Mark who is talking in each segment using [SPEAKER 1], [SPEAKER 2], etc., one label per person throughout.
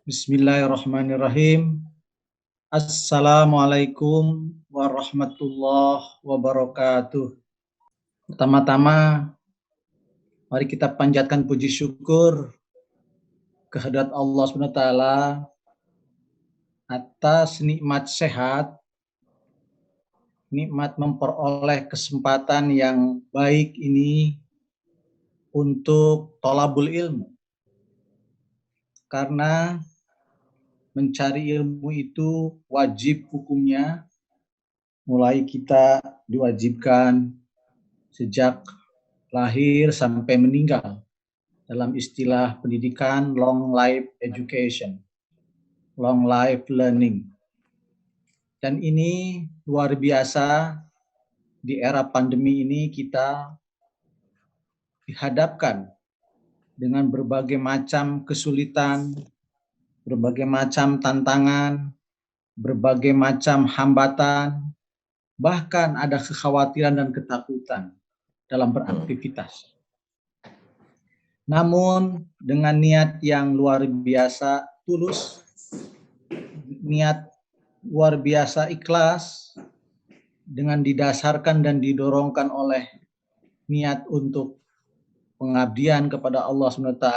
[SPEAKER 1] Bismillahirrahmanirrahim. Assalamualaikum warahmatullahi wabarakatuh. Pertama-tama, mari kita panjatkan puji syukur kehadirat Allah SWT atas nikmat sehat, nikmat memperoleh kesempatan yang baik ini untuk thalabul ilmu. Karena mencari ilmu itu wajib hukumnya, mulai kita diwajibkan sejak lahir sampai meninggal. Dalam istilah pendidikan, long life education, long life learning. Dan ini luar biasa, di era pandemi ini kita dihadapkan dengan berbagai macam kesulitan, berbagai macam tantangan, berbagai macam hambatan, bahkan ada kekhawatiran dan ketakutan dalam beraktivitas. Namun dengan niat yang luar biasa tulus, niat luar biasa ikhlas, dengan didasarkan dan didorongkan oleh niat untuk pengabdian kepada Allah SWT,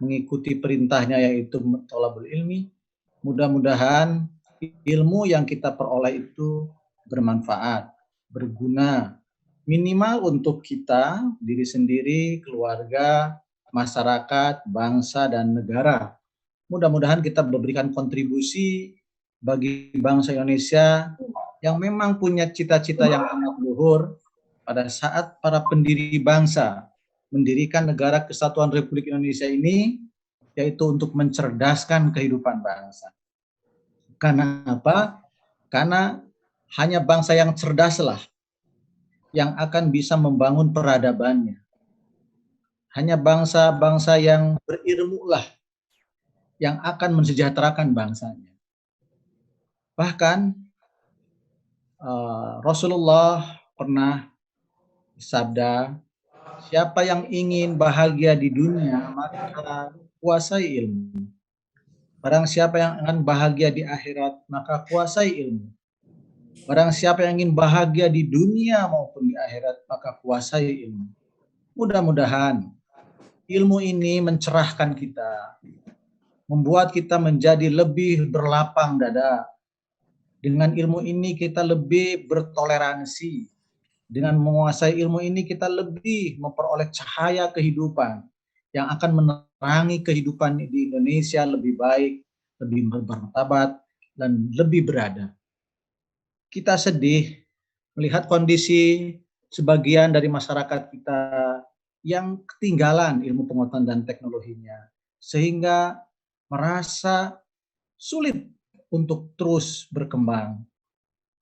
[SPEAKER 1] mengikuti perintahnya yaitu thalabul ilmi, mudah-mudahan ilmu yang kita peroleh itu bermanfaat, berguna, minimal untuk kita, diri sendiri, keluarga, masyarakat, bangsa, dan negara. Mudah-mudahan kita memberikan kontribusi bagi bangsa Indonesia yang memang punya cita-cita yang amat luhur pada saat para pendiri bangsa mendirikan negara Kesatuan Republik Indonesia ini, yaitu untuk mencerdaskan kehidupan bangsa. Karena apa? Karena hanya bangsa yang cerdaslah yang akan bisa membangun peradabannya. Hanya bangsa-bangsa yang berilmulah yang akan mensejahterakan bangsanya. Bahkan Rasulullah pernah bersabda, siapa yang ingin bahagia di dunia, maka kuasai ilmu. Barang siapa yang ingin bahagia di akhirat, maka kuasai ilmu. Barang siapa yang ingin bahagia di dunia maupun di akhirat, maka kuasai ilmu. Mudah-mudahan ilmu ini mencerahkan kita, membuat kita menjadi lebih berlapang dada. Dengan ilmu ini kita lebih bertoleransi. Dengan menguasai ilmu ini kita lebih memperoleh cahaya kehidupan yang akan menerangi kehidupan di Indonesia lebih baik, lebih bermartabat, dan lebih beradab. Kita sedih melihat kondisi sebagian dari masyarakat kita yang ketinggalan ilmu pengetahuan dan teknologinya, sehingga merasa sulit untuk terus berkembang.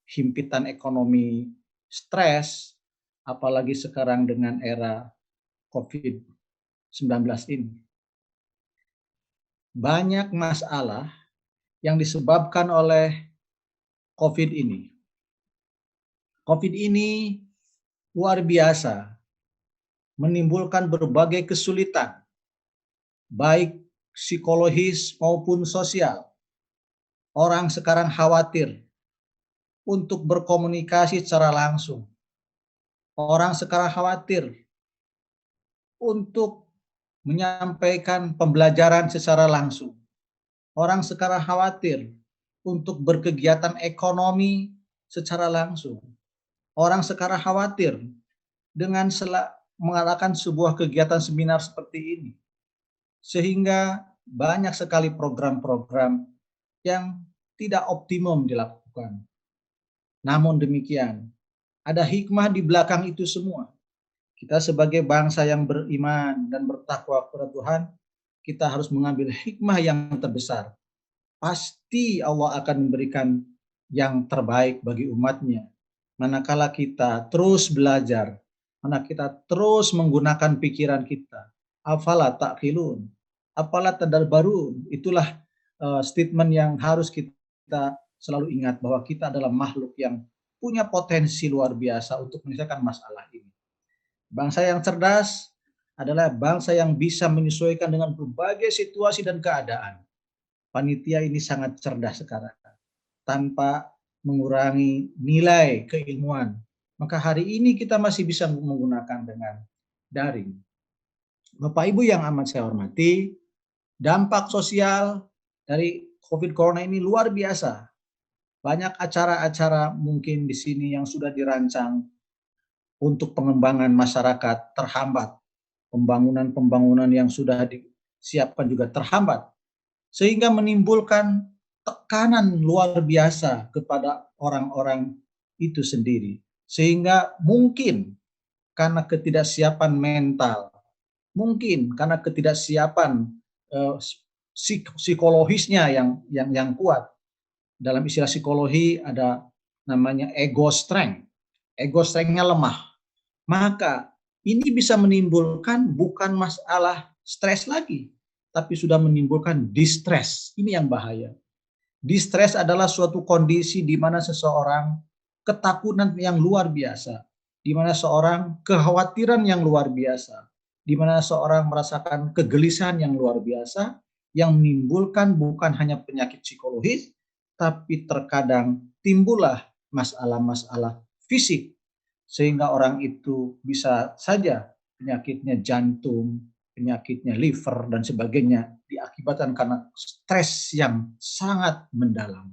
[SPEAKER 1] Himpitan ekonomi, stres, apalagi sekarang dengan era COVID-19 ini. Banyak masalah yang disebabkan oleh COVID ini. COVID ini luar biasa, menimbulkan berbagai kesulitan, baik psikologis maupun sosial. Orang sekarang khawatir untuk berkomunikasi secara langsung. Orang sekarang khawatir untuk menyampaikan pembelajaran secara langsung. Orang sekarang khawatir untuk berkegiatan ekonomi secara langsung. Orang sekarang khawatir dengan mengadakan sebuah kegiatan seminar seperti ini. Sehingga banyak sekali program-program yang tidak optimum dilakukan. Namun demikian, ada hikmah di belakang itu semua. Kita sebagai bangsa yang beriman dan bertakwa kepada Tuhan, kita harus mengambil hikmah yang terbesar. Pasti Allah akan memberikan yang terbaik bagi umatnya. Manakala kita terus belajar, manakala kita terus menggunakan pikiran kita. Afala ta'qilun, afala tadabbarun. Itulah statement yang harus kita selalu ingat, bahwa kita adalah makhluk yang punya potensi luar biasa untuk menyelesaikan masalah ini. Bangsa yang cerdas adalah bangsa yang bisa menyesuaikan dengan berbagai situasi dan keadaan. panitia ini sangat cerdas sekarang, tanpa mengurangi nilai keilmuan. Maka hari ini kita masih bisa menggunakan dengan daring. Bapak Ibu yang amat saya hormati, dampak sosial dari COVID Corona ini luar biasa. Banyak acara-acara mungkin di sini yang sudah dirancang untuk pengembangan masyarakat terhambat. Pembangunan-pembangunan yang sudah disiapkan juga terhambat. Sehingga menimbulkan tekanan luar biasa kepada orang-orang itu sendiri. Sehingga mungkin karena ketidaksiapan mental, mungkin karena ketidaksiapan psikologisnya yang kuat. Dalam istilah psikologi ada namanya ego strength. Ego strength-nya lemah. Maka ini bisa menimbulkan bukan masalah stres lagi, tapi sudah menimbulkan distress. Ini yang bahaya. Distress adalah suatu kondisi di mana seseorang ketakutan yang luar biasa, di mana seorang kekhawatiran yang luar biasa, di mana seorang merasakan kegelisahan yang luar biasa, yang menimbulkan bukan hanya penyakit psikologis, tapi terkadang timbullah masalah-masalah fisik, sehingga orang itu bisa saja penyakitnya jantung, penyakitnya liver, dan sebagainya diakibatkan karena stres yang sangat mendalam.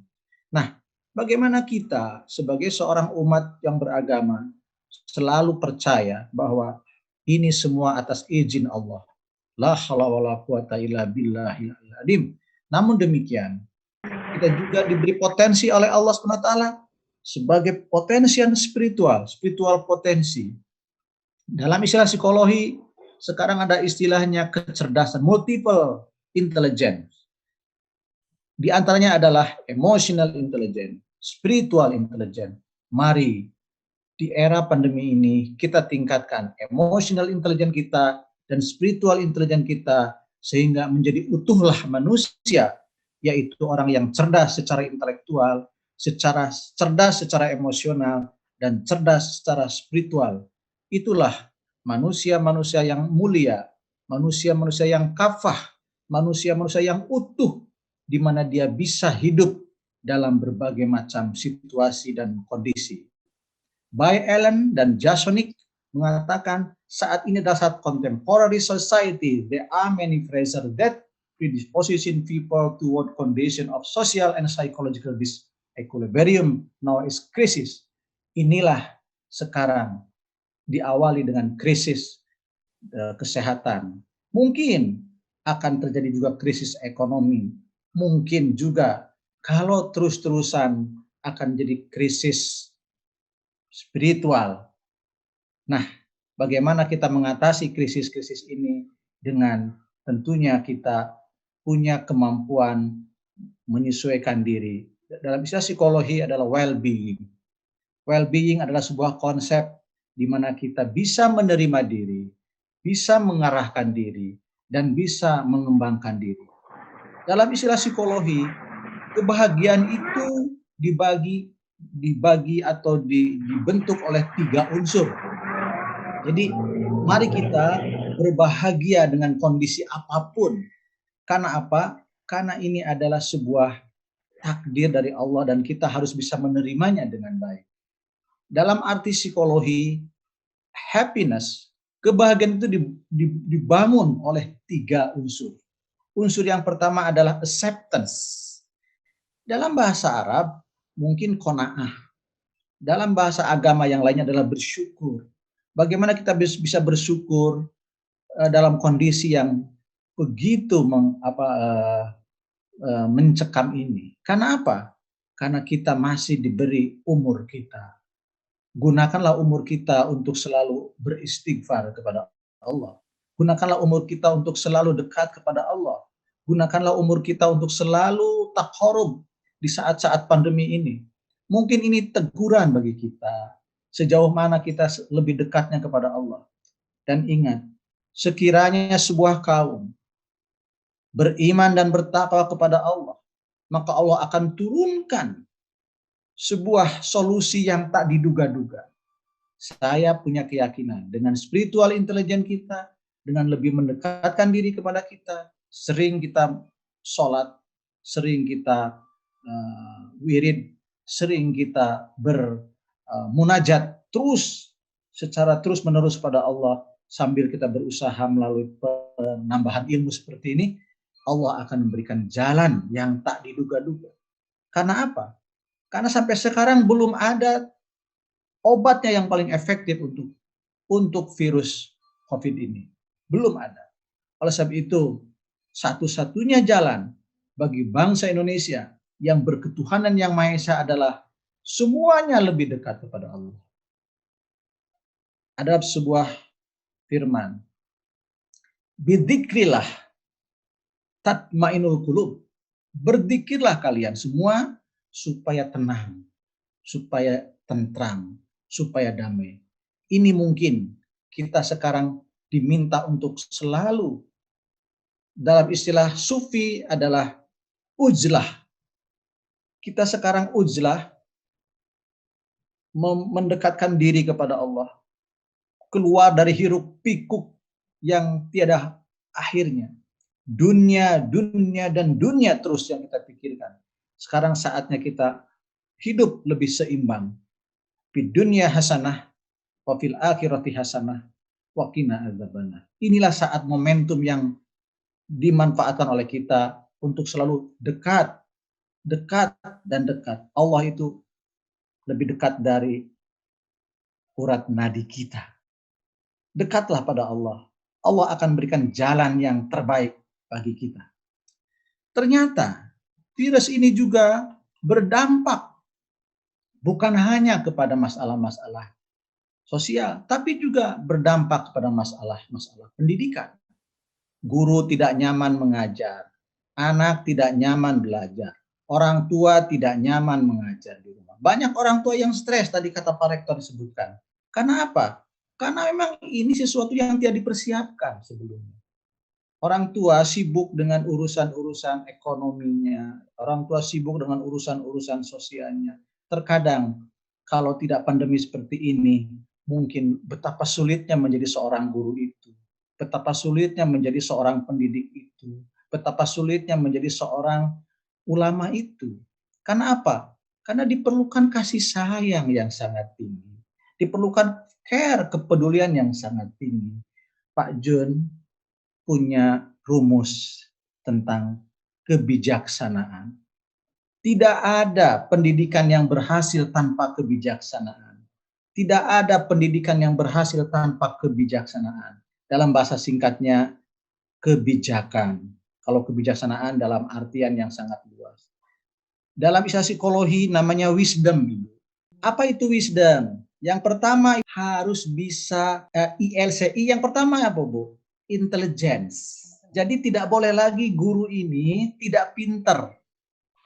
[SPEAKER 1] Nah, bagaimana kita sebagai seorang umat yang beragama selalu percaya bahwa ini semua atas izin Allah. La haula wala quwata illa billahil azim. Namun demikian, kita juga diberi potensi oleh Allah SWT sebagai potensi spiritual potensi. Dalam istilah psikologi, sekarang ada istilahnya kecerdasan, multiple intelligence. Di antaranya adalah emotional intelligence, spiritual intelligence. Mari di era pandemi ini kita tingkatkan emotional intelligence kita dan spiritual intelligence kita sehingga menjadi utuhlah manusia, yaitu orang yang cerdas secara intelektual, cerdas secara emosional, dan cerdas secara spiritual. Itulah manusia-manusia yang mulia, manusia-manusia yang kafah, manusia-manusia yang utuh, di mana dia bisa hidup dalam berbagai macam situasi dan kondisi. By Allen dan Jasonic mengatakan saat ini adalah saat contemporary society, there are many pressures that predisposition people toward condition of social and psychological disequilibrium, now is crisis. Inilah sekarang diawali dengan krisis kesehatan. Mungkin akan terjadi juga krisis ekonomi. Mungkin juga kalau terus-terusan akan jadi krisis spiritual. Nah, bagaimana kita mengatasi krisis-krisis ini dengan tentunya kita punya kemampuan menyesuaikan diri. Dalam istilah psikologi adalah well-being. Well-being adalah sebuah konsep di mana kita bisa menerima diri, bisa mengarahkan diri, dan bisa mengembangkan diri. Dalam istilah psikologi, kebahagiaan itu dibagi atau dibentuk oleh 3 unsur. Jadi mari kita berbahagia dengan kondisi apapun. Karena apa? Karena ini adalah sebuah takdir dari Allah dan kita harus bisa menerimanya dengan baik. Dalam arti psikologi, happiness, kebahagiaan itu dibangun oleh 3 unsur. Unsur yang pertama adalah acceptance. Dalam bahasa Arab mungkin qanaah. Dalam bahasa agama yang lainnya adalah bersyukur. Bagaimana kita bisa bersyukur dalam kondisi yang begitu mencekam ini? Karena apa? Karena kita masih diberi umur kita. Gunakanlah umur kita untuk selalu beristighfar kepada Allah. Gunakanlah umur kita untuk selalu dekat kepada Allah. Gunakanlah umur kita untuk selalu taqarrub di saat-saat pandemi ini. Mungkin ini teguran bagi kita. Sejauh mana kita lebih dekatnya kepada Allah. Dan ingat, sekiranya sebuah kaum beriman dan bertakwa kepada Allah, maka Allah akan turunkan sebuah solusi yang tak diduga-duga. Saya punya keyakinan dengan spiritual intelligence kita, dengan lebih mendekatkan diri kepada kita, sering kita sholat, sering kita wirid, sering kita bermunajat terus secara terus menerus pada Allah sambil kita berusaha melalui penambahan ilmu seperti ini, Allah akan memberikan jalan yang tak diduga-duga. Karena apa? Karena sampai sekarang belum ada obatnya yang paling efektif untuk virus COVID ini. Belum ada. Oleh sebab itu, satu-satunya jalan bagi bangsa Indonesia yang berketuhanan yang Maha Esa adalah semuanya lebih dekat kepada Allah. Ada sebuah firman, bidzikrillah tatmainul qulub. Berzikirlah kalian semua supaya tenang, supaya tentram, supaya damai. Ini mungkin kita sekarang diminta untuk selalu, dalam istilah sufi adalah ujlah. Kita sekarang ujlah, mendekatkan diri kepada Allah, keluar dari hiruk pikuk yang tiada akhirnya. Dunia, dan dunia terus yang kita pikirkan. Sekarang saatnya kita hidup lebih seimbang. Fid dunya hasanah, wa fil akhirati hasanah, wa qina adzabannar. Inilah saat momentum yang dimanfaatkan oleh kita untuk selalu dekat dan dekat. Allah itu lebih dekat dari urat nadi kita. Dekatlah pada Allah. Allah akan berikan jalan yang terbaik bagi kita. Ternyata virus ini juga berdampak bukan hanya kepada masalah-masalah sosial, tapi juga berdampak kepada masalah-masalah pendidikan. Guru tidak nyaman mengajar, anak tidak nyaman belajar, orang tua tidak nyaman mengajar di rumah. Banyak orang tua yang stres, tadi kata Pak Rektor disebutkan. Karena apa? Karena memang ini sesuatu yang tidak dipersiapkan sebelumnya. Orang tua sibuk dengan urusan-urusan ekonominya, orang tua sibuk dengan urusan-urusan sosialnya. Terkadang kalau tidak pandemi seperti ini, mungkin betapa sulitnya menjadi seorang guru itu, betapa sulitnya menjadi seorang pendidik itu, betapa sulitnya menjadi seorang ulama itu. Karena apa? Karena diperlukan kasih sayang yang sangat tinggi, diperlukan care, kepedulian yang sangat tinggi. Pak Jun punya rumus tentang kebijaksanaan. Tidak ada pendidikan yang berhasil tanpa kebijaksanaan. Tidak ada pendidikan yang berhasil tanpa kebijaksanaan. Dalam bahasa singkatnya, kebijakan. Kalau kebijaksanaan dalam artian yang sangat luas. Dalam istilah psikologi namanya wisdom. Apa itu wisdom? Yang pertama harus bisa ILCI. Yang pertama apa, Bu? Intelligence. Jadi tidak boleh lagi guru ini tidak pinter.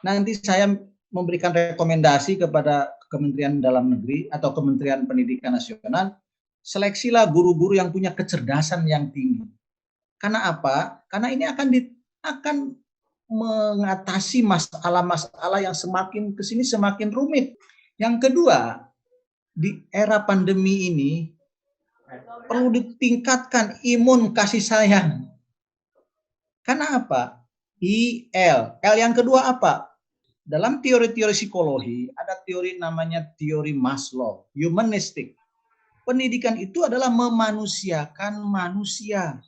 [SPEAKER 1] Nanti saya memberikan rekomendasi kepada Kementerian Dalam Negeri atau Kementerian Pendidikan Nasional, seleksilah guru-guru yang punya kecerdasan yang tinggi. Karena apa? Karena ini akan mengatasi masalah-masalah yang semakin kesini semakin rumit. Yang kedua, di era pandemi ini perlu ditingkatkan imun kasih sayang. Karena apa? L yang kedua apa? Dalam teori-teori psikologi ada teori namanya teori Maslow, humanistik. Pendidikan itu adalah memanusiakan manusia.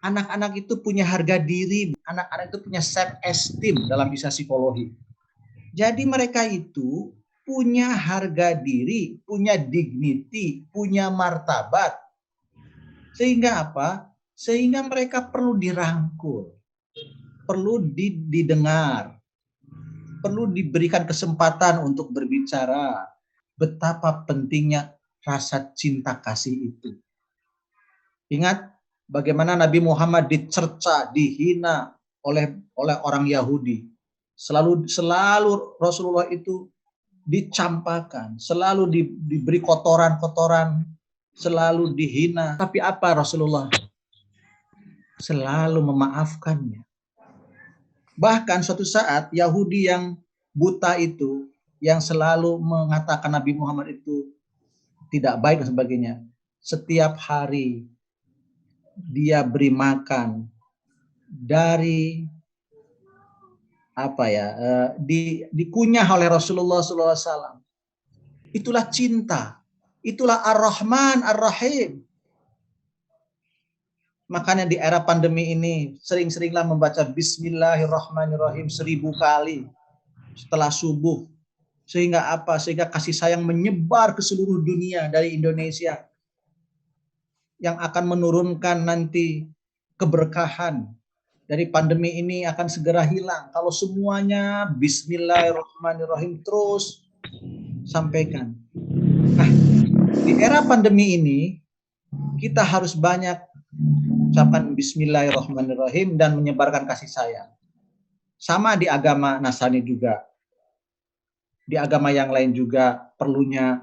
[SPEAKER 1] Anak-anak itu punya harga diri, anak-anak itu punya self esteem dalam istilah psikologi. Jadi mereka itu punya harga diri, punya dignity, punya martabat. Sehingga apa? Sehingga mereka perlu dirangkul, perlu didengar, perlu diberikan kesempatan untuk berbicara. Betapa pentingnya rasa cinta kasih itu. Ingat bagaimana Nabi Muhammad dicerca, dihina oleh orang Yahudi. Selalu Rasulullah itu dicampakan, selalu diberi kotoran-kotoran, selalu dihina. Tapi apa Rasulullah? Selalu memaafkannya. Bahkan suatu saat Yahudi yang buta itu, yang selalu mengatakan Nabi Muhammad itu tidak baik dan sebagainya, setiap hari dia beri makan dari dikunyah oleh Rasulullah SAW. Itulah cinta, itulah Ar-Rahman Ar-Rahim. Makanya di era pandemi ini sering-seringlah membaca Bismillahirrahmanirrahim 1000 kali setelah subuh. Sehingga apa? Sehingga kasih sayang menyebar ke seluruh dunia dari Indonesia, yang akan menurunkan nanti keberkahan dari pandemi ini akan segera hilang kalau semuanya Bismillahirrahmanirrahim terus sampaikan. Nah, di era pandemi ini kita harus banyak ucapan Bismillahirrahmanirrahim dan menyebarkan kasih sayang. Sama di agama Nasrani juga. Di agama yang lain juga perlunya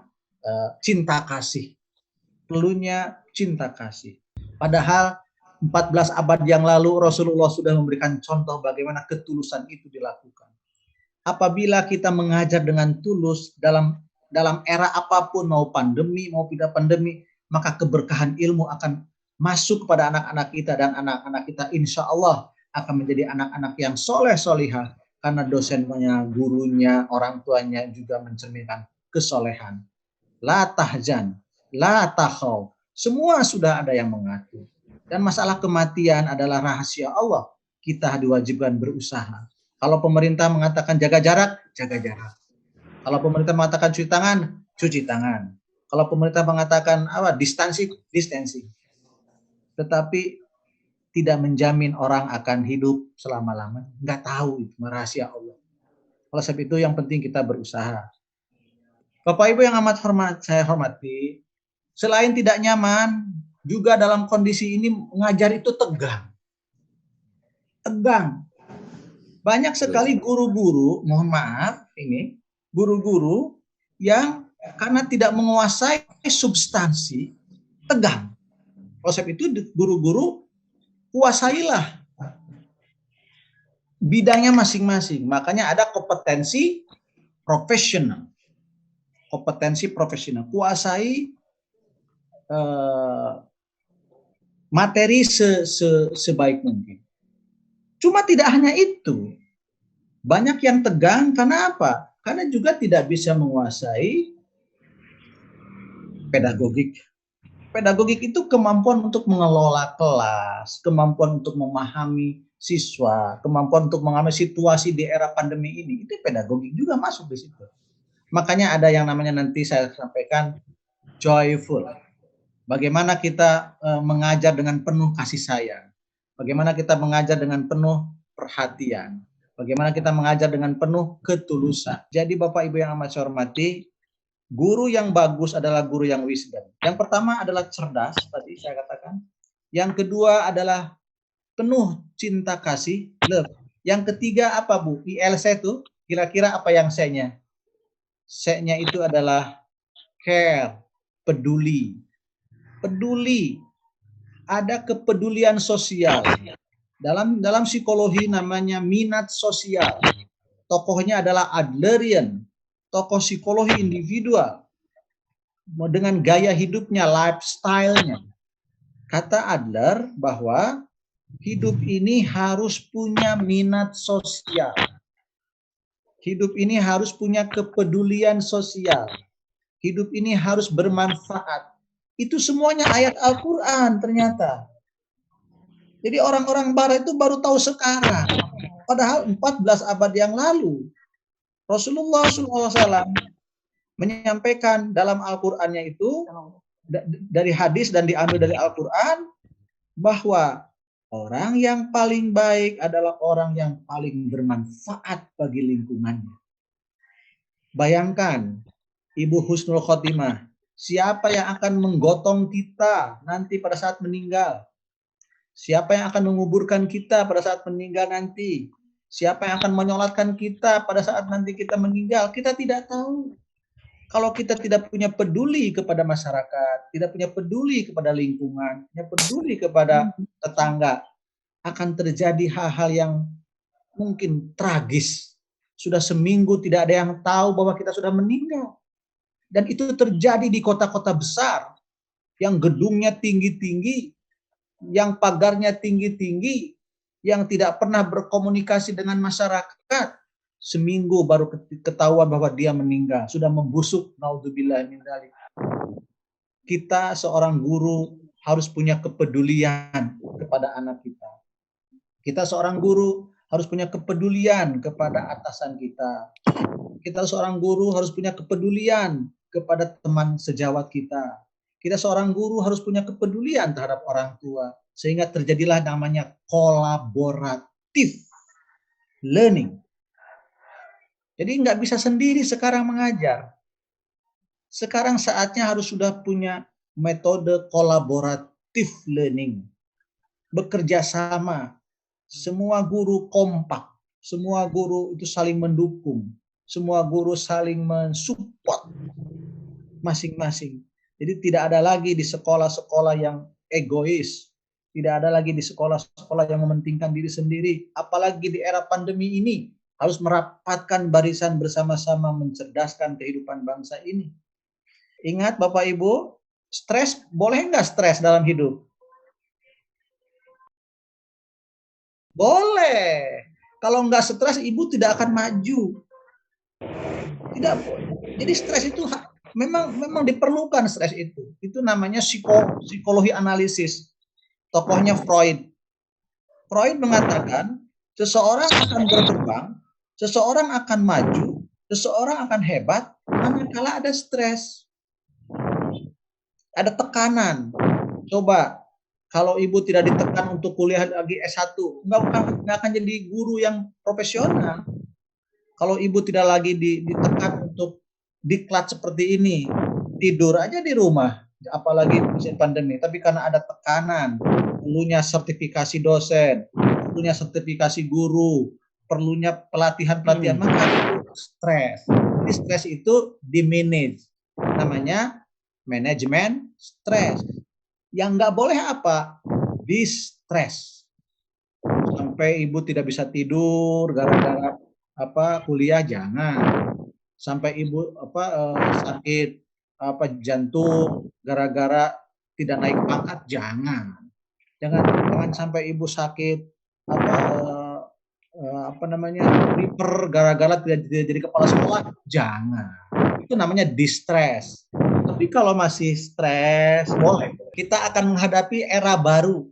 [SPEAKER 1] cinta kasih. Perlunya cinta kasih. Padahal 14 abad yang lalu Rasulullah sudah memberikan contoh bagaimana ketulusan itu dilakukan. Apabila kita mengajar dengan tulus dalam era apapun, mau pandemi, mau tidak pandemi, maka keberkahan ilmu akan masuk kepada anak-anak kita, dan anak-anak kita insya Allah akan menjadi anak-anak yang soleh solihah, karena dosennya, gurunya, orang tuanya juga mencerminkan kesolehan. La tahzan, la takhaw, semua sudah ada yang mengatur. Dan masalah kematian adalah rahasia Allah. Kita diwajibkan berusaha. Kalau pemerintah mengatakan jaga jarak, jaga jarak. Kalau pemerintah mengatakan cuci tangan, cuci tangan. Kalau pemerintah mengatakan distansi, distansi. Tetapi tidak menjamin orang akan hidup selama-lamanya. Nggak tahu, itu rahasia Allah. Oleh sebab itu yang penting kita berusaha. Bapak Ibu yang amat saya hormati, selain tidak nyaman, juga dalam kondisi ini mengajar itu tegang. Tegang. Banyak sekali guru-guru, mohon maaf, ini guru-guru yang karena tidak menguasai substansi, tegang. Oleh sebab itu guru-guru kuasailah bidangnya masing-masing. Makanya ada kompetensi profesional. Kompetensi profesional. Kuasai materi sebaik mungkin. Cuma tidak hanya itu. Banyak yang tegang karena apa? Karena juga tidak bisa menguasai pedagogik. Pedagogik itu kemampuan untuk mengelola kelas, kemampuan untuk memahami siswa, kemampuan untuk mengambil situasi di era pandemi ini. Itu pedagogik juga masuk di situ. Makanya ada yang namanya nanti saya sampaikan joyful. Bagaimana kita mengajar dengan penuh kasih sayang. Bagaimana kita mengajar dengan penuh perhatian. Bagaimana kita mengajar dengan penuh ketulusan. Jadi Bapak Ibu yang amat saya hormati, guru yang bagus adalah guru yang wisdom. Yang pertama adalah cerdas, tadi saya katakan. Yang kedua adalah penuh cinta kasih, love. Yang ketiga apa Bu? ILC itu kira-kira apa yang C-nya? C-nya itu adalah care, peduli. Peduli, ada kepedulian sosial. Dalam psikologi namanya minat sosial. Tokohnya adalah Adlerian, tokoh psikologi individual. Dengan gaya hidupnya, lifestyle-nya. Kata Adler bahwa hidup ini harus punya minat sosial. Hidup ini harus punya kepedulian sosial. Hidup ini harus bermanfaat. Itu semuanya ayat Al-Quran ternyata. Jadi orang-orang barat itu baru tahu sekarang. Padahal 14 abad yang lalu Rasulullah SAW menyampaikan dalam Al-Qurannya itu, dari hadis dan diambil dari Al-Quran, bahwa orang yang paling baik adalah orang yang paling bermanfaat bagi lingkungannya. Bayangkan, Ibu Husnul Khotimah, siapa yang akan menggotong kita nanti pada saat meninggal? Siapa yang akan menguburkan kita pada saat meninggal nanti? Siapa yang akan menyolatkan kita pada saat nanti kita meninggal? Kita tidak tahu. Kalau kita tidak punya peduli kepada masyarakat, tidak punya peduli kepada lingkungan, tidak peduli kepada tetangga, akan terjadi hal-hal yang mungkin tragis. Sudah seminggu tidak ada yang tahu bahwa kita sudah meninggal. Dan itu terjadi di kota-kota besar yang gedungnya tinggi-tinggi, yang pagarnya tinggi-tinggi, yang tidak pernah berkomunikasi dengan masyarakat, seminggu baru ketahuan bahwa dia meninggal, sudah membusuk. Naudzubillah min dzalik. Kita seorang guru harus punya kepedulian kepada anak kita. Kita seorang guru harus punya kepedulian kepada atasan kita. Kita seorang guru harus punya kepedulian kepada teman sejawat kita. Kita seorang guru harus punya kepedulian terhadap orang tua. Sehingga terjadilah namanya kolaboratif learning. Jadi nggak bisa sendiri sekarang mengajar. Sekarang saatnya harus sudah punya metode kolaboratif learning. Bekerja sama. Semua guru kompak. Semua guru itu saling mendukung. Semua guru saling mensupport masing-masing. Jadi tidak ada lagi di sekolah-sekolah yang egois. Tidak ada lagi di sekolah-sekolah yang mementingkan diri sendiri. Apalagi di era pandemi ini. Harus merapatkan barisan bersama-sama mencerdaskan kehidupan bangsa ini. Ingat Bapak Ibu, stres, boleh nggak stres dalam hidup? Boleh. Kalau nggak stres, Ibu tidak akan maju. Tidak boleh. Jadi stres itu memang diperlukan stres itu. Itu namanya psikologi analisis. Tokohnya Freud. Freud mengatakan, seseorang akan berkembang, seseorang akan maju, seseorang akan hebat, manakala ada stres. Ada tekanan. Coba, kalau Ibu tidak ditekan untuk kuliah lagi S1, nggak akan jadi guru yang profesional. Kalau Ibu tidak lagi ditekan untuk diklat seperti ini, tidur aja di rumah, apalagi musim pandemi. Tapi karena ada tekanan, perlunya sertifikasi dosen, perlunya sertifikasi guru, perlunya pelatihan-pelatihan, maka itu stres. Jadi stres itu di-manage. Namanya manajemen stres. Yang nggak boleh apa? Distress. Sampai Ibu tidak bisa tidur gara-gara kuliah, jangan. Sampai Ibu sakit jantung gara-gara tidak naik pangkat, jangan. Jangan sampai Ibu sakit liver gara-gara tidak jadi kepala sekolah, jangan. Itu namanya distress. Tapi kalau masih stres, boleh. Kita akan menghadapi era baru,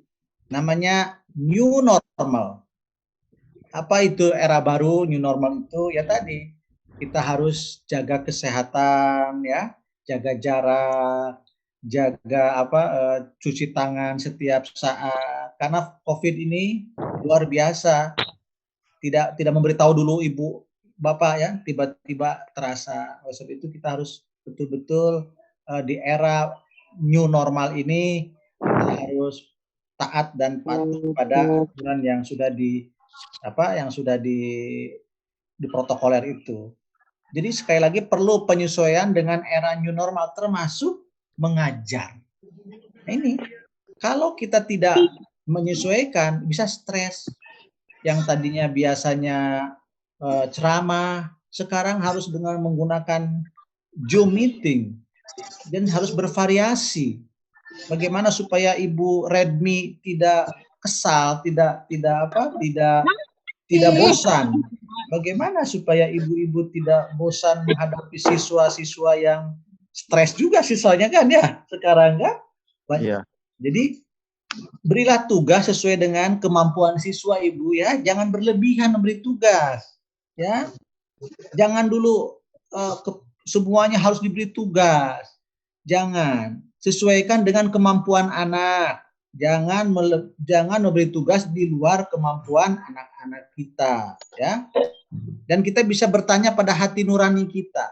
[SPEAKER 1] namanya new normal. Apa itu era baru, new normal itu? Ya tadi, kita harus jaga kesehatan, ya, jaga jarak, jaga cuci tangan setiap saat. Karena COVID ini luar biasa. Tidak memberitahu dulu Ibu, Bapak ya, tiba-tiba terasa. Oleh sebab itu kita harus betul-betul di era new normal ini kita harus taat dan patuh pada aturan yang sudah diprotokoler itu. Jadi sekali lagi perlu penyesuaian dengan era new normal, termasuk mengajar. Nah, ini kalau kita tidak menyesuaikan bisa stres. Yang tadinya biasanya ceramah, sekarang harus dengan menggunakan Zoom meeting dan harus bervariasi. Bagaimana supaya Ibu Redmi tidak kesal, tidak bosan? Bagaimana supaya ibu-ibu tidak bosan menghadapi siswa-siswa yang stres juga siswanya kan ya sekarang kan? Iya. Jadi berilah tugas sesuai dengan kemampuan siswa Ibu ya, jangan berlebihan memberi tugas ya. Jangan dulu semuanya harus diberi tugas. Jangan, sesuaikan dengan kemampuan anak. Jangan memberi tugas di luar kemampuan anak-anak kita ya. Dan kita bisa bertanya pada hati nurani kita.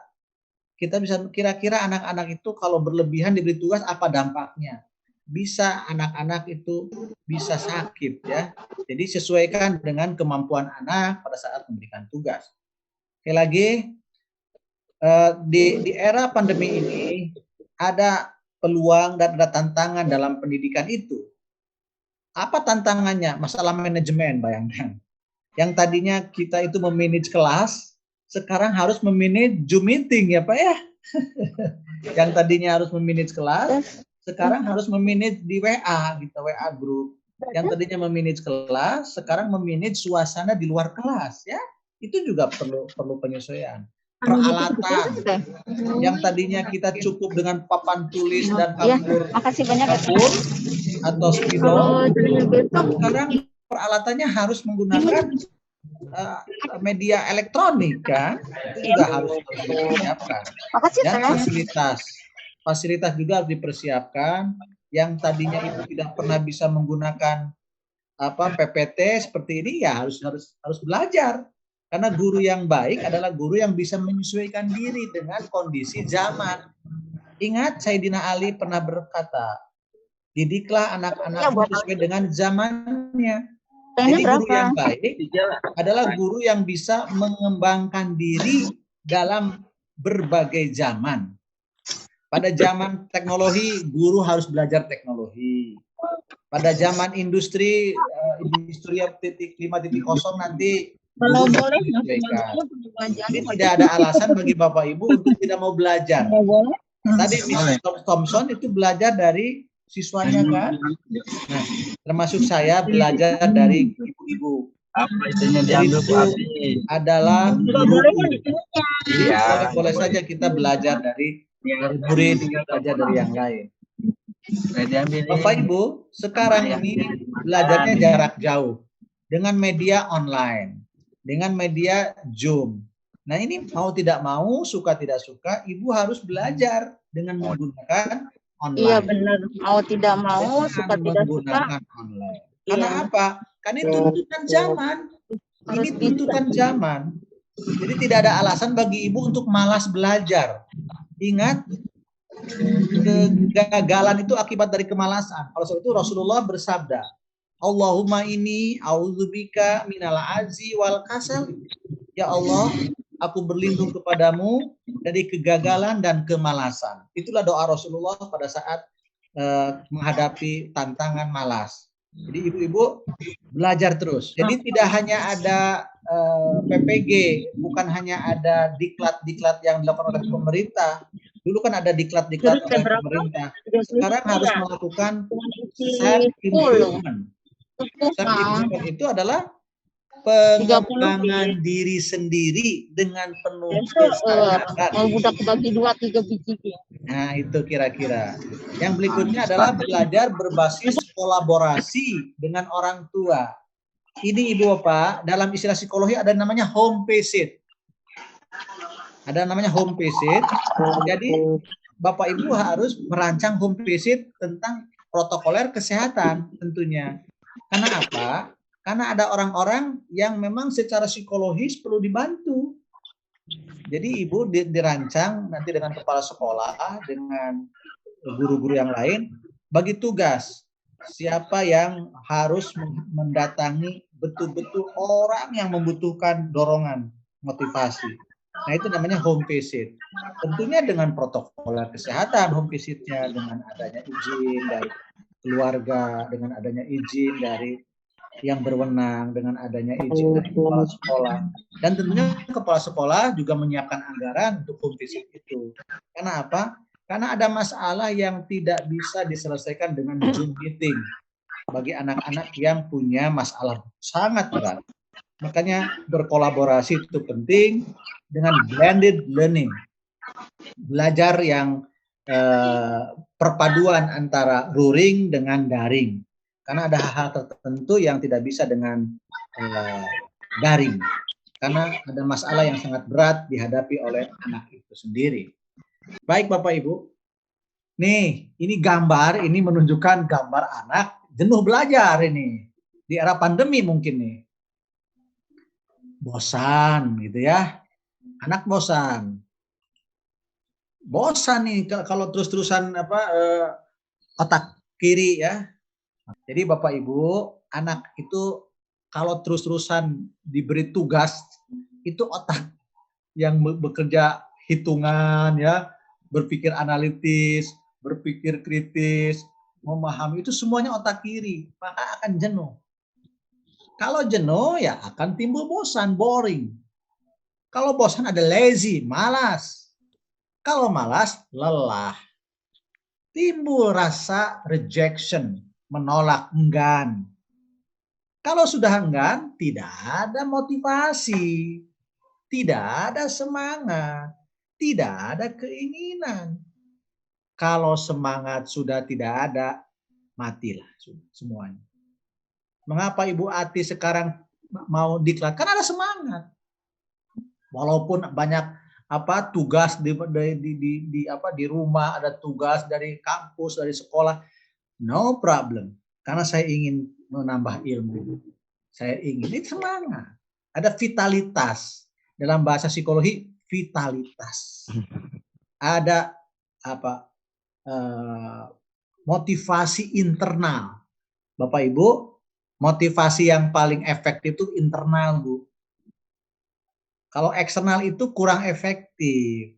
[SPEAKER 1] Kita bisa kira-kira anak-anak itu kalau berlebihan diberi tugas apa dampaknya? Bisa anak-anak itu bisa sakit ya. Jadi sesuaikan dengan kemampuan anak pada saat memberikan tugas. Sekali lagi di era pandemi ini ada peluang dan ada tantangan dalam pendidikan itu. Apa tantangannya? Masalah manajemen, bayangkan. Yang tadinya kita itu memanage kelas, sekarang harus memanage Zoom meeting ya Pak ya. Yang tadinya harus memanage kelas, sekarang harus memanage di WA gitu, WA group. Yang tadinya memanage kelas, sekarang memanage suasana di luar kelas, ya. Itu juga perlu penyesuaian. Peralatan yang tadinya kita cukup dengan papan tulis dan kapur atau spidol, sekarang peralatannya harus menggunakan media elektronik, kan? Itu juga harus dipersiapkan. Dan fasilitas juga harus dipersiapkan. Yang tadinya itu tidak pernah bisa menggunakan PPT seperti ini, ya harus belajar. Karena guru yang baik adalah guru yang bisa menyesuaikan diri dengan kondisi zaman. Ingat, Sayyidina Ali pernah berkata, didiklah anak-anakmu sesuai dengan zamannya. Jadi guru yang baik adalah guru yang bisa mengembangkan diri dalam berbagai zaman. Pada zaman teknologi, guru harus belajar teknologi. Pada zaman industri 5.0 nanti guru menyesuaikan. Jadi tidak ada alasan bagi Bapak Ibu untuk tidak mau belajar. Tadi Miss Thompson itu belajar dari siswanya, kan? Nah, termasuk saya belajar dari ibu-ibu. Itu adalah guru. Boleh saja kita belajar dari murid, belajar dari yang lain. Bapak Ibu, sekarang ini belajarnya jarak jauh dengan media online, dengan media Zoom. Nah, ini mau tidak mau, suka tidak suka, Ibu harus belajar dengan menggunakan online.
[SPEAKER 2] Iya benar, mau tidak mau, suka tidak suka.
[SPEAKER 1] Online. Karena apa? Karena itu tuntutan zaman. Ini tuntutan zaman. Jadi tidak ada alasan bagi Ibu untuk malas belajar. Ingat, kegagalan itu akibat dari kemalasan. Oleh sebab itu Rasulullah bersabda, Allahumma inni a'udzubika minal azzi wal kasal. Ya Allah, aku berlindung kepadamu dari kegagalan dan kemalasan. Itulah doa Rasulullah pada saat menghadapi tantangan malas. Jadi ibu-ibu belajar terus. Jadi tidak hanya ada PPG, bukan hanya ada diklat-diklat yang dilakukan oleh pemerintah. Dulu kan ada diklat-diklat oleh pemerintah. Sekarang harus melakukan self-improvement. Self-improvement itu adalah pengembangan diri sendiri dengan penuh kesadaran.
[SPEAKER 2] Udah kebagi 2-3 biji.
[SPEAKER 1] Nah, itu kira-kira. Yang berikutnya adalah belajar berbasis kolaborasi dengan orang tua. Ini Ibu Bapak, dalam istilah psikologi ada namanya home visit. Ada namanya home visit. Jadi Bapak Ibu harus merancang home visit tentang protokoler kesehatan tentunya. Karena apa? Karena ada orang-orang yang memang secara psikologis perlu dibantu. Jadi Ibu dirancang nanti dengan kepala sekolah, dengan guru-guru yang lain, bagi tugas. Siapa yang harus mendatangi betul-betul orang yang membutuhkan dorongan, motivasi. Nah, itu namanya home visit. Tentunya dengan protokol kesehatan home visitnya, dengan adanya izin dari keluarga, dengan adanya izin dari yang berwenang, dengan adanya izin dari kepala sekolah. Dan tentunya kepala sekolah juga menyiapkan anggaran untuk home visit itu. Karena apa? Karena ada masalah yang tidak bisa diselesaikan dengan Zoom meeting bagi anak-anak yang punya masalah sangat berat. Makanya berkolaborasi itu penting dengan blended learning. Belajar yang perpaduan antara luring dengan daring. Karena ada hal-hal tertentu yang tidak bisa dengan daring. Karena ada masalah yang sangat berat dihadapi oleh anak itu sendiri. Baik Bapak Ibu. Nih, ini gambar, ini menunjukkan gambar anak jenuh belajar ini. Di era pandemi mungkin nih. Bosan gitu ya. Anak bosan. Bosan nih kalau terus-terusan otak kiri ya. Jadi Bapak Ibu, anak itu kalau terus-terusan diberi tugas, itu otak yang bekerja hitungan ya, berpikir analitis, berpikir kritis, memahami, itu semuanya otak kiri, maka akan jenuh. Kalau jenuh ya akan timbul bosan, boring. Kalau bosan ada lazy, malas. Kalau malas, lelah. Timbul rasa rejection, menolak, enggan. Kalau sudah enggan, tidak ada motivasi, tidak ada semangat, tidak ada keinginan. Kalau semangat sudah tidak ada, matilah semuanya. Mengapa Ibu Ati sekarang mau diklat? Kan ada semangat. Walaupun banyak tugas di rumah, ada tugas dari kampus, dari sekolah, no problem. Karena saya ingin menambah ilmu. Saya ingin ini semangat. Ada vitalitas. Dalam bahasa psikologi, vitalitas. Ada motivasi internal. Bapak Ibu, motivasi yang paling efektif itu internal, Bu. Kalau eksternal itu kurang efektif.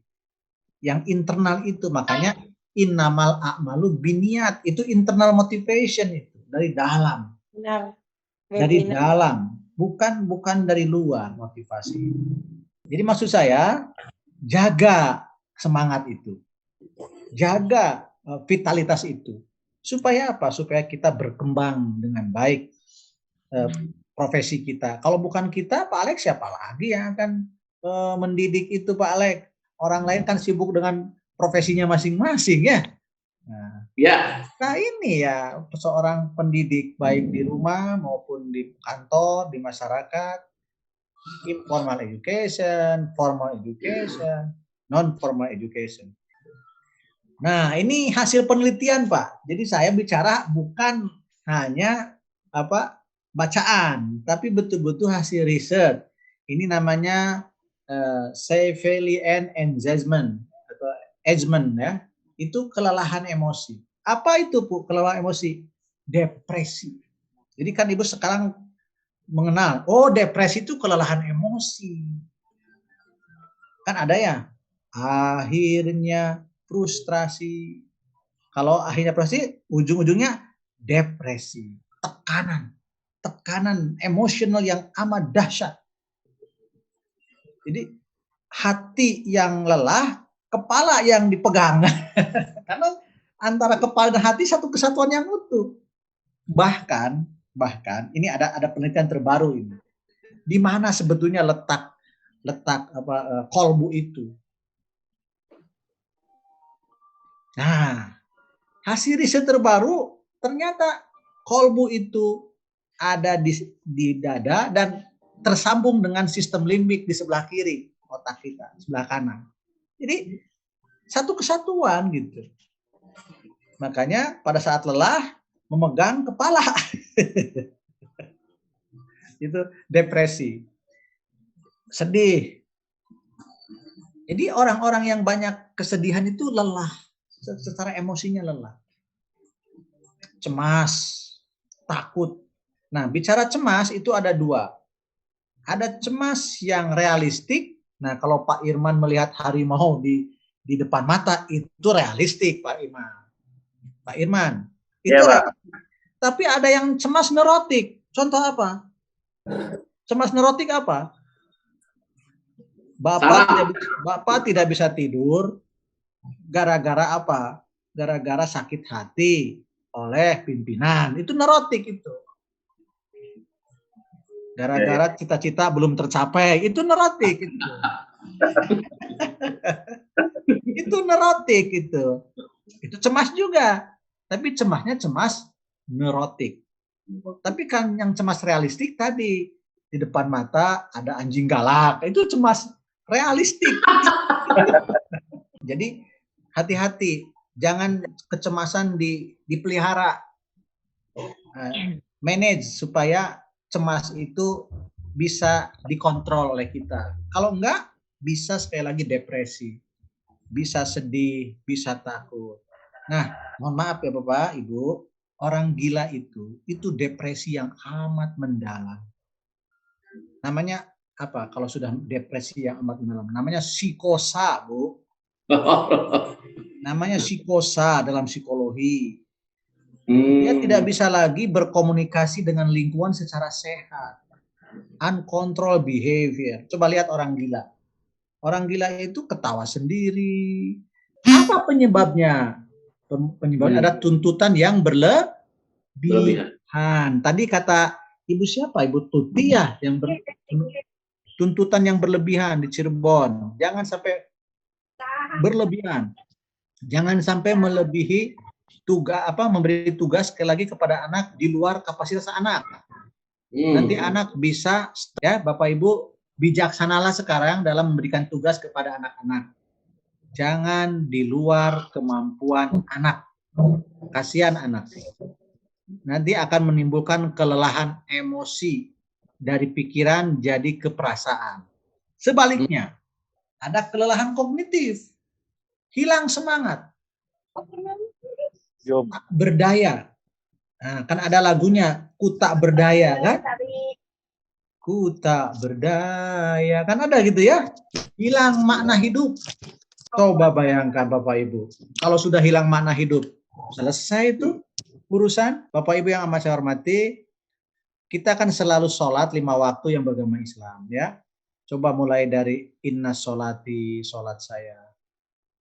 [SPEAKER 1] Yang internal itu, makanya innamal a'malu binniyat, itu internal motivation itu dari dalam.
[SPEAKER 2] Benar.
[SPEAKER 1] Dari dalam, bukan dari luar motivasi. Jadi maksud saya, jaga semangat itu. Jaga vitalitas itu. Supaya apa? Supaya kita berkembang dengan baik profesi kita. Kalau bukan kita, Pak Alex, siapa lagi yang akan mendidik itu, Pak Alex? Orang lain kan sibuk dengan profesinya masing-masing ya. Nah ini ya seorang pendidik baik di rumah maupun di kantor, di masyarakat, informal education, formal education, non-formal education. Nah ini hasil penelitian Pak. Jadi saya bicara bukan hanya bacaan, tapi betul-betul hasil riset. Ini namanya Cevallian Engagement atau engagement ya. Itu kelelahan emosi. Apa itu Bu kelelahan emosi? Depresi. Jadi kan Ibu sekarang mengenal, oh depresi itu kelelahan emosi. Kan ada ya, akhirnya frustrasi. Kalau akhirnya frustrasi, ujung-ujungnya depresi. Tekanan emosional yang amat dahsyat. Jadi hati yang lelah, kepala yang dipegang. Karena antara kepala dan hati satu kesatuan yang utuh. Bahkan ini ada penelitian terbaru ini. Di mana sebetulnya letak kolbu itu. Nah, hasil riset terbaru ternyata kolbu itu ada di dada dan tersambung dengan sistem limbik di sebelah kiri otak kita, sebelah kanan. Jadi satu kesatuan gitu. Makanya pada saat lelah memegang kepala. Itu depresi. Sedih. Jadi orang-orang yang banyak kesedihan itu lelah. Secara emosinya lelah. Cemas, takut. Nah, bicara cemas itu ada dua. Ada cemas yang realistik. Nah, kalau Pak Irman melihat harimau di depan mata, itu realistik, Pak Irman. Itu ya, tapi ada yang cemas neurotik. Contoh apa? Cemas neurotik apa? Bapak tidak bisa tidur gara-gara apa? Gara-gara sakit hati oleh pimpinan. Itu neurotik itu. Gara-gara cita-cita belum tercapai. Itu neurotik itu. Itu neurotik itu. Itu cemas juga. Tapi cemasnya cemas neurotik. Tapi kan yang cemas realistik tadi. Di depan mata ada anjing galak. Itu cemas realistik. Jadi hati-hati. Jangan kecemasan dipelihara. Manage supaya cemas itu bisa dikontrol oleh kita. Kalau enggak, bisa sekali lagi depresi. Bisa sedih, bisa takut. Nah, mohon maaf ya Bapak, Ibu. Orang gila itu depresi yang amat mendalam. Namanya apa? Kalau sudah depresi yang amat mendalam. Namanya psikosa, Bu. Namanya psikosa dalam psikologi. Dia tidak bisa lagi berkomunikasi dengan lingkungan secara sehat. Uncontrolled behavior. Coba lihat orang gila. Orang gila itu ketawa sendiri. Apa penyebabnya? Penyebabnya ada tuntutan yang berlebihan. Tadi kata Ibu siapa? Ibu Tuti ya, yang tuntutan yang berlebihan di Cirebon. Jangan sampai berlebihan. Jangan sampai melebihi memberi tugas sekali lagi kepada anak di luar kapasitas anak. Nanti anak bisa, ya Bapak Ibu, bijaksanalah sekarang dalam memberikan tugas kepada anak-anak. Jangan di luar kemampuan anak. Kasihan anak. Nanti akan menimbulkan kelelahan emosi dari pikiran jadi keperasaan. Sebaliknya, ada kelelahan kognitif. Hilang semangat. Berdaya. Nah, kan ada lagunya, ku tak berdaya kan? Ku tak berdaya. Kan ada gitu ya. Hilang makna hidup. Coba bayangkan Bapak Ibu. Kalau sudah hilang makna hidup. Selesai itu urusan. Bapak Ibu yang amat saya hormati. Kita kan selalu sholat 5 waktu yang beragama Islam. Ya. Coba mulai dari inna sholati, sholat saya.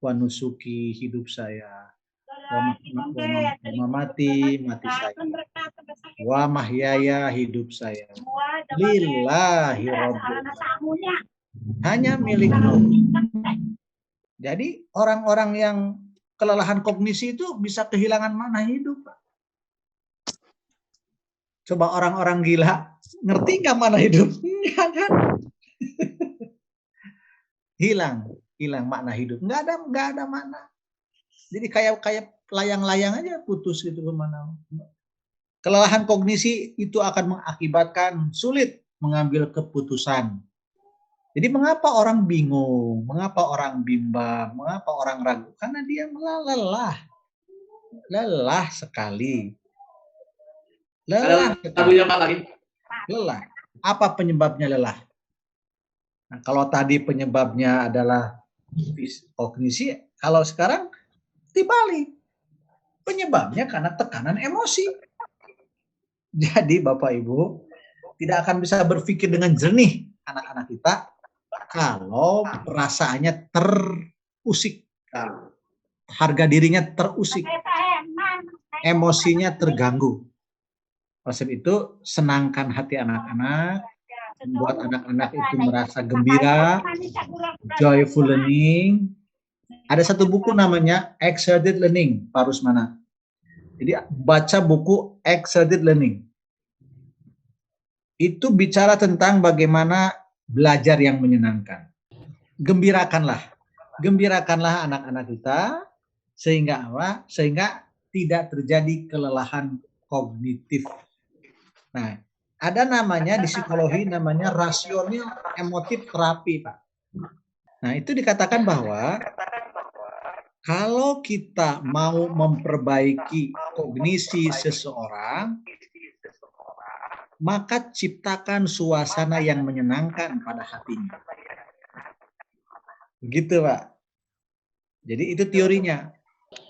[SPEAKER 1] Wa nusuki, hidup saya. Wa mati saya. Wa mahyaya, hidup saya. Lillahi rabbil. Hanya milik Allah. Jadi orang-orang yang kelelahan kognisi itu bisa kehilangan makna hidup. Coba orang-orang gila, ngerti nggak mana hidup? Enggak kan? Hilang makna hidup. Nggak ada makna. Jadi kayak layang-layang aja putus gitu kemana. Kelelahan kognisi itu akan mengakibatkan sulit mengambil keputusan. Jadi mengapa orang bingung, mengapa orang bimbang, mengapa orang ragu? Karena dia lelah sekali. Lelah. Apa penyebabnya lelah? Nah, kalau tadi penyebabnya adalah kognisi, kalau sekarang dibalik. Penyebabnya karena tekanan emosi. Jadi Bapak Ibu tidak akan bisa berpikir dengan jernih anak-anak kita kalau perasaannya terusik. Harga dirinya terusik. Emosinya terganggu. Oleh sebab itu, senangkan hati anak-anak, membuat anak-anak itu merasa gembira, joyful learning. Ada satu buku namanya Exerted Learning, Pak Rusmana. Jadi baca buku Exerted Learning. Itu bicara tentang bagaimana belajar yang menyenangkan. Gembirakanlah anak-anak kita sehingga apa? Sehingga tidak terjadi kelelahan kognitif. Nah, ada namanya di psikologi namanya rasional emotif terapi, Pak. Nah, itu dikatakan bahwa kalau kita mau memperbaiki kognisi seseorang, maka ciptakan suasana yang menyenangkan pada hatinya. Begitu, Pak. Jadi itu teorinya.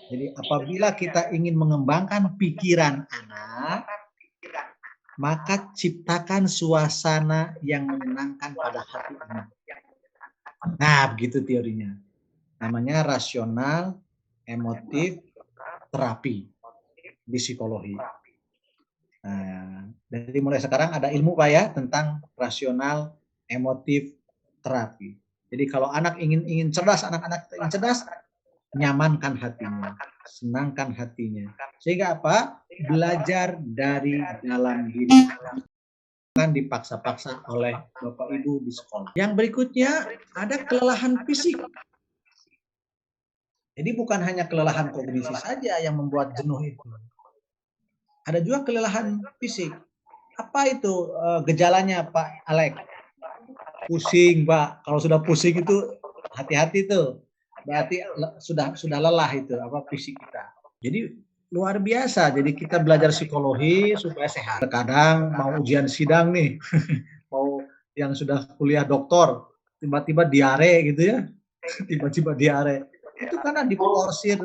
[SPEAKER 1] Jadi apabila kita ingin mengembangkan pikiran anak, maka ciptakan suasana yang menyenangkan pada hati anak. Nah, begitu teorinya. Namanya rasional emotif terapi di psikologi. Nah, dari mulai sekarang ada ilmu Pak ya tentang rasional emotif terapi. Jadi kalau anak ingin cerdas, anak-anak ingin cerdas, nyamankan hatinya, senangkan hatinya. Sehingga apa? Belajar dari dalam diri. Bukan dipaksa-paksa oleh Bapak Ibu di sekolah. Yang berikutnya ada kelelahan fisik. Jadi bukan hanya kelelahan kognisi saja yang membuat jenuh itu. Ada juga kelelahan fisik. Apa itu gejalanya Pak Alek? Pusing Pak. Kalau sudah pusing itu hati-hati tuh. Berarti sudah lelah itu apa fisik kita. Jadi luar biasa. Jadi kita belajar psikologi supaya sehat. Terkadang mau ujian sidang nih, mau yang sudah kuliah doktor, tiba-tiba diare gitu ya, tiba-tiba diare. Itu karena diporsir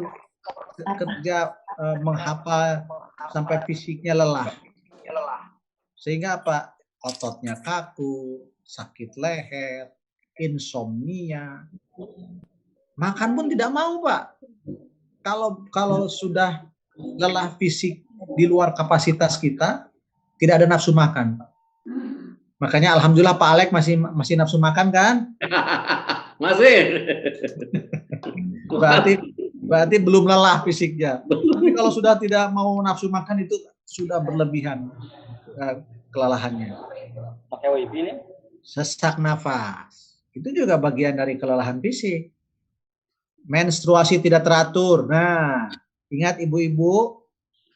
[SPEAKER 1] kerja menghafal sampai fisiknya lelah. Sehingga apa? Ototnya kaku, sakit leher, insomnia. Makan pun tidak mau, Pak. Kalau sudah lelah fisik di luar kapasitas kita, tidak ada nafsu makan. Makanya alhamdulillah Pak Alek masih nafsu makan kan?
[SPEAKER 3] Masih.
[SPEAKER 1] Berarti belum lelah fisiknya. Tapi kalau sudah tidak mau nafsu makan itu sudah berlebihan kelelahannya.
[SPEAKER 3] Pakai WIB ini?
[SPEAKER 1] Sesak nafas. Itu juga bagian dari kelelahan fisik. Menstruasi tidak teratur. Nah, ingat ibu-ibu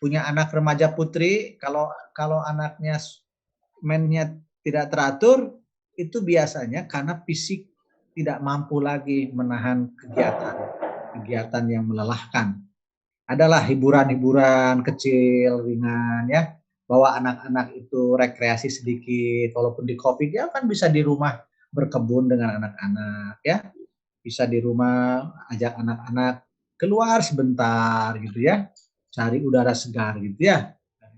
[SPEAKER 1] punya anak remaja putri, kalau anaknya mennya tidak teratur, itu biasanya karena fisik tidak mampu lagi menahan kegiatan yang melelahkan. Adalah hiburan-hiburan kecil, ringan ya. Bawa anak-anak itu rekreasi sedikit, walaupun di COVID ya kan bisa di rumah berkebun dengan anak-anak ya. Bisa di rumah ajak anak-anak keluar sebentar gitu ya. Cari udara segar gitu ya.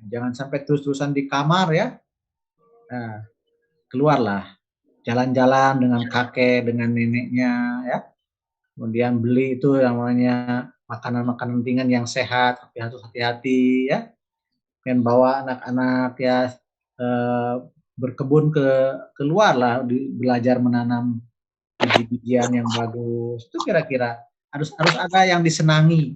[SPEAKER 1] Jangan sampai terus-terusan di kamar ya. Nah, keluarlah. Jalan-jalan dengan kakek, dengan neneknya ya. Kemudian beli itu yang namanya makanan-makanan ringan yang sehat, tapi harus hati-hati ya. Dan bawa anak-anak ya berkebun keluar lah, belajar menanam biji-bijian yang bagus. Itu kira-kira harus ada yang disenangi,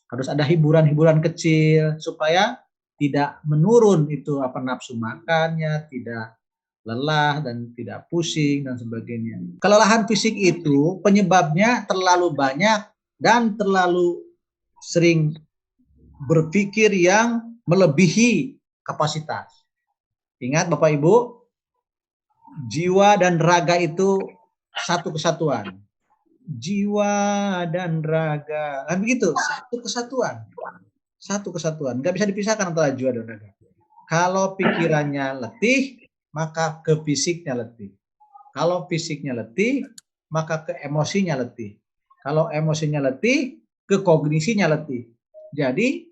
[SPEAKER 1] harus ada hiburan-hiburan kecil supaya tidak menurun itu nafsu makannya, tidak lelah dan tidak pusing dan sebagainya. Kelelahan fisik itu penyebabnya terlalu banyak dan terlalu sering berpikir yang melebihi kapasitas. Ingat Bapak Ibu, jiwa dan raga itu satu kesatuan. Jiwa dan raga, kan begitu, satu kesatuan. Satu kesatuan, nggak bisa dipisahkan antara jiwa dan raga. Kalau pikirannya letih, maka ke fisiknya letih. Kalau fisiknya letih, maka ke emosinya letih. Kalau emosinya letih, ke kognisinya letih. Jadi,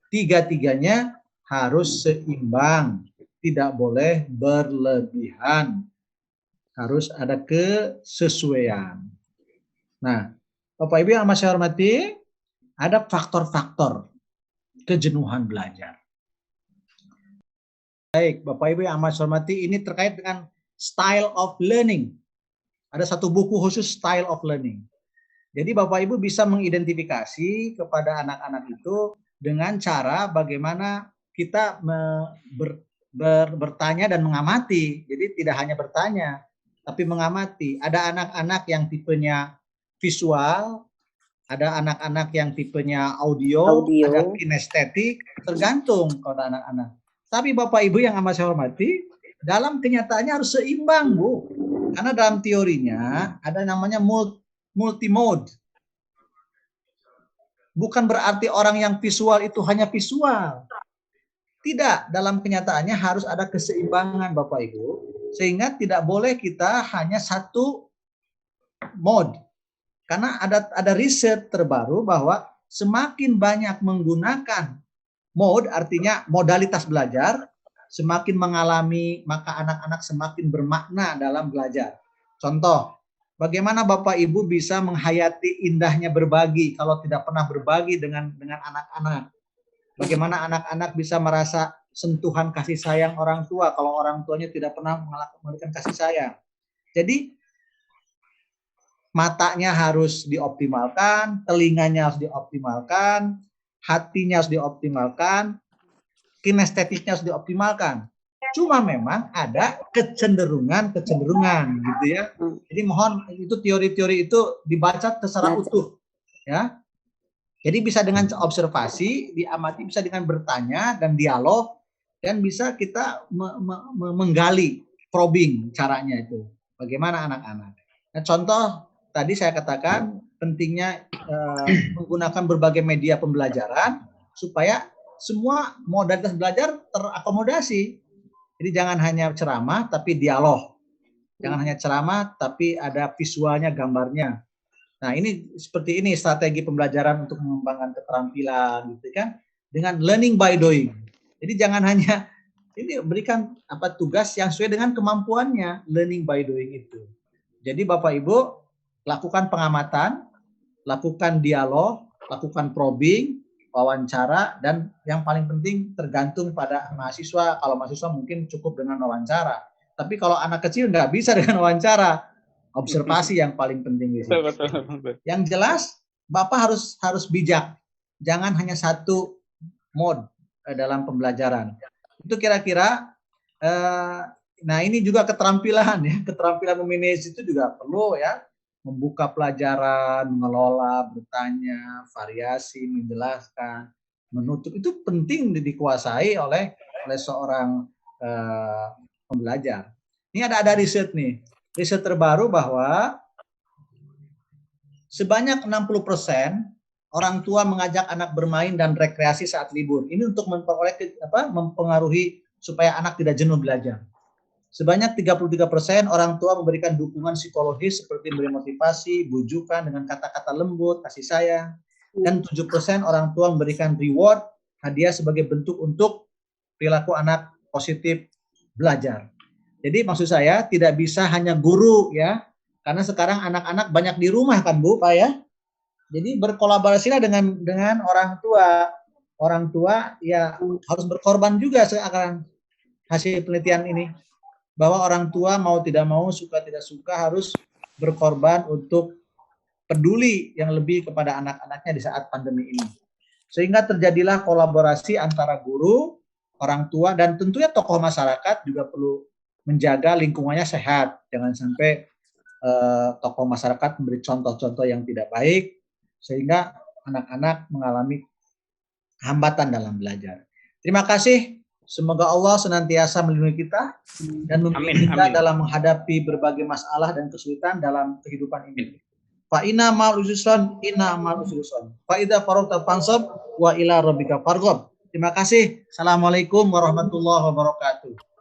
[SPEAKER 1] tiga-tiganya harus seimbang. Tidak boleh berlebihan. Harus ada kesesuaian. Nah, Bapak Ibu yang saya hormati, ada faktor-faktor kejenuhan belajar. Baik, Bapak Ibu yang saya hormati, ini terkait dengan style of learning. Ada satu buku khusus style of learning. Jadi Bapak Ibu bisa mengidentifikasi kepada anak-anak itu dengan cara bagaimana kita bertanya dan mengamati. Jadi tidak hanya bertanya, tapi mengamati. Ada anak-anak yang tipenya visual, ada anak-anak yang tipenya audio, ada kinestetik, tergantung kepada anak-anak. Tapi Bapak Ibu yang amat saya hormati, dalam kenyataannya harus seimbang, Bu. Karena dalam teorinya ada namanya multimode. Bukan berarti orang yang visual itu hanya visual. Tidak, dalam kenyataannya harus ada keseimbangan Bapak Ibu. Sehingga tidak boleh kita hanya satu mode. Karena ada riset terbaru bahwa semakin banyak menggunakan mode, artinya modalitas belajar, semakin mengalami, maka anak-anak semakin bermakna dalam belajar. Contoh, bagaimana Bapak Ibu bisa menghayati indahnya berbagi kalau tidak pernah berbagi dengan anak-anak? Bagaimana anak-anak bisa merasa sentuhan kasih sayang orang tua kalau orang tuanya tidak pernah memberikan kasih sayang? Jadi, matanya harus dioptimalkan, telinganya harus dioptimalkan, hatinya harus dioptimalkan, kinestetiknya harus dioptimalkan. Cuma memang ada kecenderungan gitu ya. Jadi mohon itu teori-teori itu dibaca secara utuh ya. Jadi bisa dengan observasi, diamati, bisa dengan bertanya dan dialog, dan bisa kita menggali, probing caranya itu. Bagaimana anak-anak. Nah, contoh tadi saya katakan pentingnya menggunakan berbagai media pembelajaran supaya semua modalitas belajar terakomodasi. Jadi jangan hanya ceramah tapi dialog. Jangan hanya ceramah tapi ada visualnya, gambarnya. Nah, ini seperti ini strategi pembelajaran untuk mengembangkan keterampilan gitu kan, dengan learning by doing. Jadi jangan hanya ini berikan tugas yang sesuai dengan kemampuannya, learning by doing itu. Jadi Bapak Ibu lakukan pengamatan, lakukan dialog, lakukan probing, wawancara, dan yang paling penting tergantung pada mahasiswa. Kalau mahasiswa mungkin cukup dengan wawancara, tapi kalau anak kecil nggak bisa dengan wawancara, observasi yang paling penting di sini.
[SPEAKER 4] Betul.
[SPEAKER 1] Yang jelas Bapak harus bijak, jangan hanya satu mode dalam pembelajaran. Itu kira-kira. Nah ini juga keterampilan ya, keterampilan memanage itu juga perlu ya, membuka pelajaran, mengelola, bertanya, variasi, menjelaskan, menutup, itu penting dikuasai oleh seorang pembelajar. Ini ada riset nih, riset terbaru bahwa sebanyak 60% orang tua mengajak anak bermain dan rekreasi saat libur. Ini untuk mempengaruhi supaya anak tidak jenuh belajar. Sebanyak 33% orang tua memberikan dukungan psikologis seperti memberi motivasi, bujukan dengan kata-kata lembut, kasih sayang. Dan 7% orang tua memberikan reward, hadiah sebagai bentuk untuk perilaku anak positif belajar. Jadi maksud saya tidak bisa hanya guru ya, karena sekarang anak-anak banyak di rumah kan Bu, Pak ya. Jadi berkolaborasilah dengan orang tua. Orang tua ya harus berkorban juga seakan hasil penelitian ini. Bahwa orang tua mau tidak mau, suka tidak suka harus berkorban untuk peduli yang lebih kepada anak-anaknya di saat pandemi ini. Sehingga terjadilah kolaborasi antara guru, orang tua, dan tentunya tokoh masyarakat juga perlu menjaga lingkungannya sehat. Jangan sampai tokoh masyarakat memberi contoh-contoh yang tidak baik, sehingga anak-anak mengalami hambatan dalam belajar. Terima kasih. Semoga Allah senantiasa melindungi kita dan membimbing kita dalam menghadapi berbagai masalah dan kesulitan dalam kehidupan ini. Fa inna ma'al usri yusran, inna ma'al usri yusran. Fa idza faragta fansab wa ila rabbika farghab. Terima kasih. Assalamualaikum warahmatullahi wabarakatuh.